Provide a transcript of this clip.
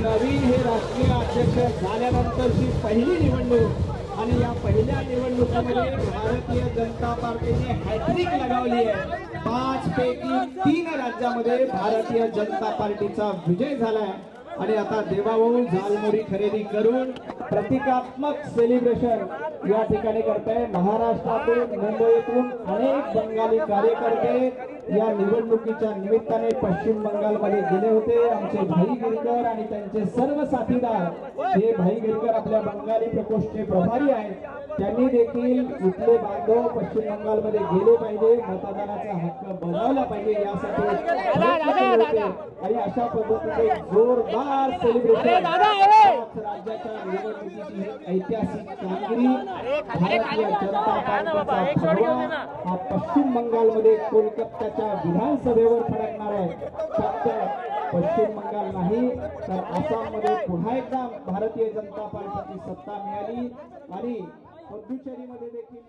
नवीन हे राष्ट्रीय अध्यक्ष झाल्यानंतरची पहिली निवडणूक आणि या पहिल्या निवडणुकीमध्ये भारतीय जनता पार्टीने हॅट्रिक लगावली आहे। 5 पैकी 3 राज्यामध्ये भारतीय जनता पार्टीचा विजय झालाय आणि आता देवाभाऊ झालमुरी खरेदी करून प्रतिकात्मक सेलिब्रेशन या ठिकाणी करताय। महाराष्ट्रातून मुंबईतून अनेक बंगाली कार्यकर्ते या निवडणुकीच्या निमित्ताने पश्चिम बंगालमध्ये गेले होते। आमचे भाई गिरकर आणि त्यांचे सर्व साथीदार हे भाई गिरकर आपल्या बंगाली प्रकोष्ठचे प्रभारी आहेत। त्यांनी देखील इथले बांधव पश्चिम बंगालमध्ये गेले पाहिजे, मतदानाचा हक्क बजावला पाहिजे यासाठी आणि अशा पद्धतीने जोरदार सेलिब्रेशन राज्याच्या निवडणुकीची ऐतिहासिक कामगिरी भारतीय जनता पार्टीचा भगवा हा पश्चिम बंगालमध्ये कोलकात्याच्या विधानसभेवर फडकणार आहे। फक्त पश्चिम बंगाल नाही तर आसाममध्ये पुन्हा एकदा भारतीय जनता पार्टीची सत्ता मिळाली आणि पुडुचेरीमध्ये देखील